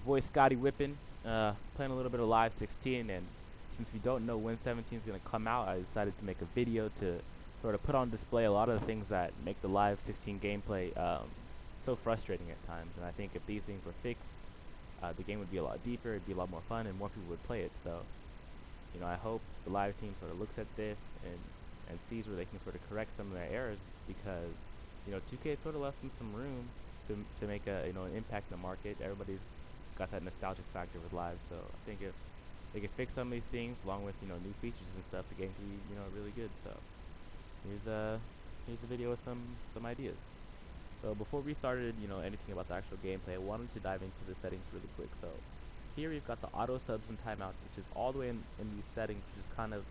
your boy Scotty Whippin, playing a little bit of Live 16, and since we don't know when 17 is going to come out, I decided to make a video to sort of put on display a lot of the things that make the Live 16 gameplay so frustrating at times. And I think if these things were fixed, the game would be a lot deeper, it'd be a lot more fun, and more people would play it. So, I hope the Live team sort of looks at this and sees where they can sort of correct some of their errors, because 2K sort of left them some room to make an impact in the market. Everybody's got that nostalgic factor with Live, so I think if they could fix some of these things along with new features and stuff, the game could be really good. So here's a video with some ideas. So before we started anything about the actual gameplay, I wanted to dive into the settings really quick. So here we've got the auto subs and timeouts, which is all the way in these settings, which is kind of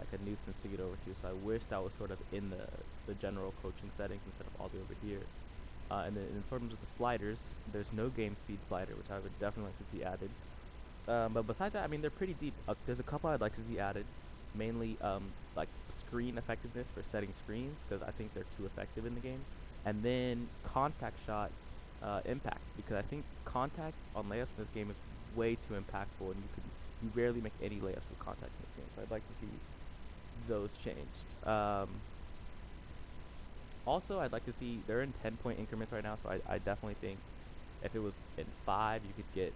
like a nuisance to get over to. So I wish that was sort of in the general coaching settings instead of all the way over here. And then in terms of the sliders, there's no game speed slider, which I would definitely like to see added. But besides that, I mean, they're pretty deep. There's a couple I'd like to see added, mainly like screen effectiveness for setting screens, because I think they're too effective in the game. And then contact shot impact, because I think contact on layups in this game is way too impactful, and you rarely make any layups with contact in this game. So I'd like to see those changed. Also, I'd like to see, they're in 10-point increments right now, so I definitely think if it was in 5, you could get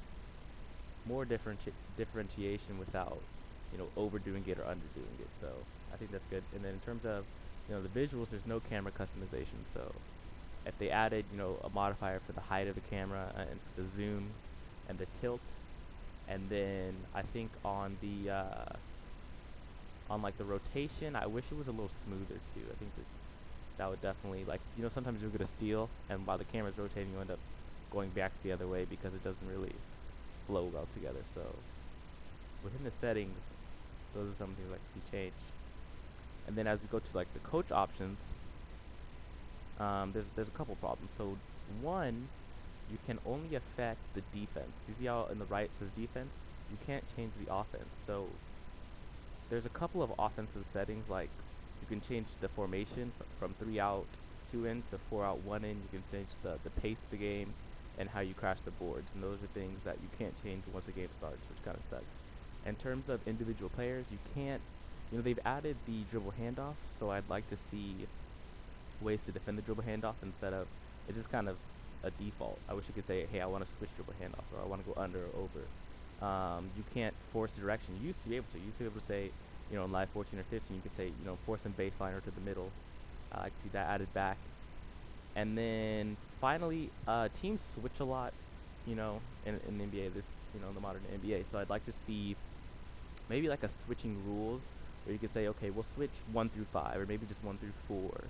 more differentiation without overdoing it or underdoing it. So I think that's good. And then in terms of the visuals, there's no camera customization. So if they added a modifier for the height of the camera and for the zoom and the tilt, and then I think on the on like the rotation, I wish it was a little smoother too. I think that would definitely, like, sometimes you'll get a steal, and while the camera's rotating, you end up going back the other way because it doesn't really flow well together. So within the settings, those are some things I'd like to see change. And then as we go to like the coach options, there's a couple problems. So one, you can only affect the defense. You see how in the right it says defense? You can't change the offense. So there's a couple of offensive settings, like you can change the formation from 3 out 2 in to 4 out 1 in. You can change the pace of the game and how you crash the boards, and those are things that you can't change once the game starts, which kind of sucks. In terms of individual players, you can't, they've added the dribble handoff, so I'd like to see ways to defend the dribble handoff instead of, it's just kind of a default. I wish you could say, hey, I want to switch dribble handoff, or I want to go under or over. You can't force the direction. You used to be able to. You used to be able to say, in Live 14 or 15, you could say, force them baseline or to the middle. I see that added back. And then finally, teams switch a lot, in the NBA, in the modern NBA. So I'd like to see maybe like a switching rules where you could say, okay, we'll switch 1 through 5, or maybe just 1 through 4,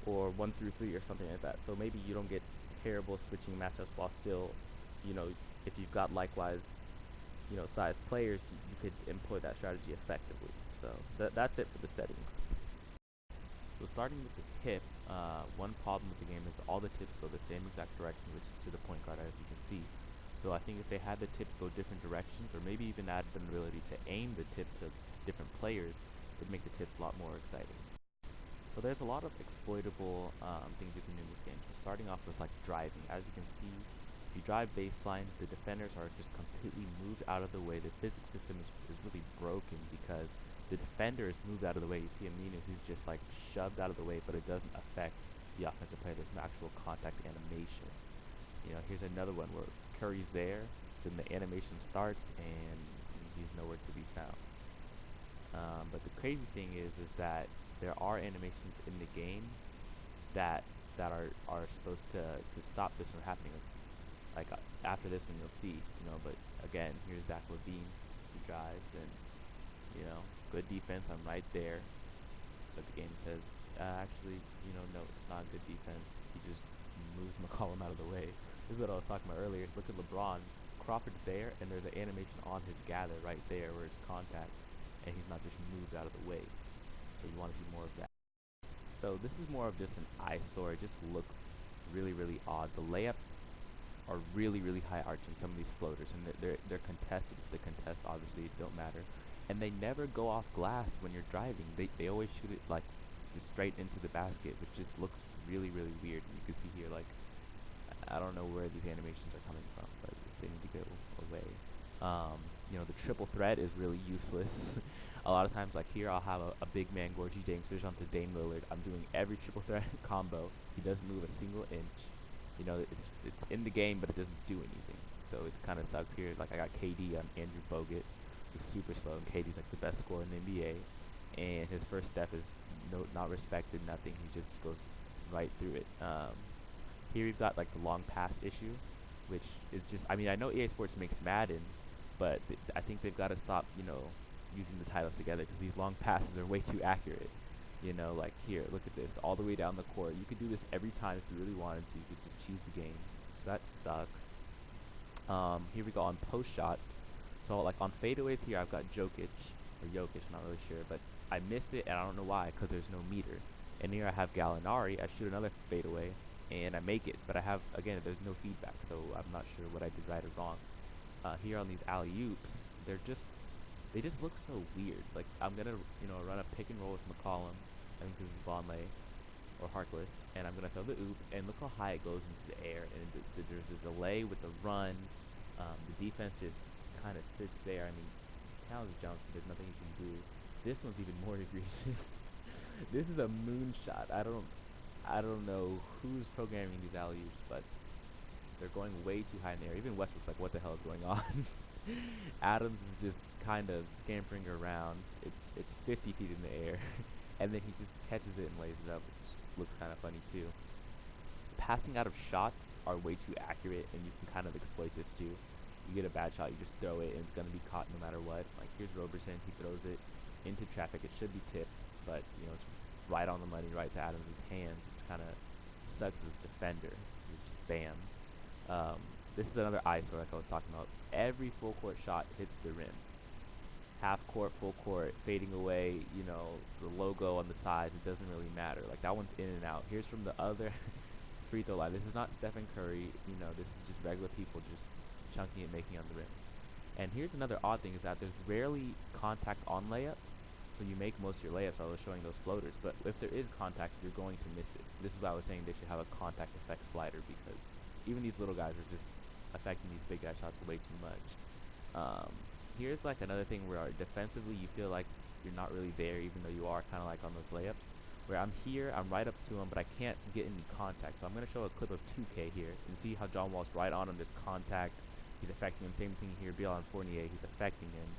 or 1 through 3, or something like that. So maybe you don't get terrible switching matchups while still, if you've got likewise, size players, you could employ that strategy effectively. So that's it for the settings. So starting with the tip, one problem with the game is all the tips go the same exact direction, which is to the point guard, as you can see. So I think if they had the tips go different directions, or maybe even added an ability to aim the tip to different players, it would make the tips a lot more exciting. So there's a lot of exploitable things you can do in this game. So starting off with like driving, as you can see, if you drive baseline, the defenders are just completely moved out of the way. The physics system is really broken because the defender is moved out of the way. You see Aminu, who's just like shoved out of the way, but it doesn't affect the offensive player. There's an actual contact animation. Here's another one where Curry's there, then the animation starts, and he's nowhere to be found. But the crazy thing is that there are animations in the game that are supposed to stop this from happening. Like after this one, you'll see. But again, here's Zach Levine. He drives and good defense. I'm right there. But the game says, actually, no, it's not good defense. He just moves McCollum out of the way. This is what I was talking about earlier. Look at LeBron. Crawford's there, and there's an animation on his gather right there where it's contact, and he's not just moved out of the way. So you want to see more of that. So this is more of just an eyesore. It just looks really, really odd. The layups are really, really high arching, some of these floaters, and they're contested. If they contest, obviously, it don't matter. And they never go off glass when you're driving. They always shoot it like just straight into the basket, which just looks really, really weird. And you can see here, like, I don't know where these animations are coming from, but they need to get You know, the triple threat is really useless. A lot of times, like here, I'll have a big man Gorgie Dang switch onto Dame Lillard. I'm doing every triple threat combo. He doesn't move a single inch. You know, it's in the game, but it doesn't do anything. So it kind of sucks here. Like I got KD on Andrew Bogut, who's super slow, and KD's like the best scorer in the NBA. And his first step is not respected, nothing. He just goes right through it. Here we've got like the long pass issue, which is just, I mean, I know EA Sports makes Madden, but I think they've got to stop, you know, using the titles together because these long passes are way too accurate. You know, like here, look at this, all the way down the court. You could do this every time if you really wanted to. You could just choose the game. So that sucks. Here we go on post shots. So like on fadeaways here, I've got Jokic, I'm not really sure, but I miss it and I don't know why because there's no meter. And here I have Gallinari. I shoot another fadeaway and I make it, but I have, again, there's no feedback, so I'm not sure what I did right or wrong. Here on these alley oops, they just look so weird. Like I'm gonna, you know, run a pick and roll with McCollum. I think this is Vonleh or Harkless, and I'm gonna throw the oop, and look how high it goes into the air, and there's a delay with the run. The defense just kind of sits there. I mean, Towns jumps, but there's nothing you can do. This one's even more egregious. This is a moonshot. I don't know who's programming these alley oops, but they're going way too high in the air. Even Westbrook's like, what the hell is going on? Adams is just kind of scampering around. It's 50 feet in the air, and then he just catches it and lays it up, which looks kind of funny too. Passing out of shots are way too accurate, and you can kind of exploit this too. You get a bad shot, you just throw it, and it's gonna be caught no matter what. Like here's Roberson, he throws it into traffic. It should be tipped, but you know it's right on the money, right to Adams' hands, which kind of sucks as defender. It's just bam. This is another ISO like I was talking about. Every full court shot hits the rim. Half court, full court, fading away, you know, the logo on the sides, it doesn't really matter. Like that one's in and out. Here's from the other free throw line. This is not Stephen Curry, you know, this is just regular people just chunking it, making on the rim. And here's another odd thing is that there's rarely contact on layups. So you make most of your layups. I was showing those floaters, but if there is contact, you're going to miss it. This is why I was saying they should have a contact effect slider because even these little guys are just affecting these big guy shots way too much. Here's like another thing where defensively you feel like you're not really there, even though you are kind of like on those layups. Where I'm here, I'm right up to him, but I can't get any contact. So I'm going to show a clip of 2K here and see how John Wall's right on him. There's contact. He's affecting him. Same thing here. Bill on Fournier. He's affecting him.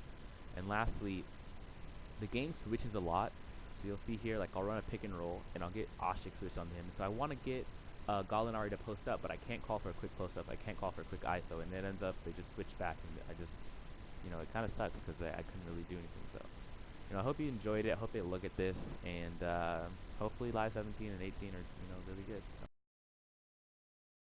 And lastly, the game switches a lot. So you'll see here, like I'll run a pick and roll, and I'll get Ashik switch on him. So I want to get Gallinari to post up, but I can't call for a quick post up. I can't call for a quick ISO, and it ends up they just switch back, and I just, you know, it kind of sucks because I couldn't really do anything. So, you know, I hope you enjoyed it. I hope they look at this, and hopefully Live 17 and 18 are, you know, really good. So.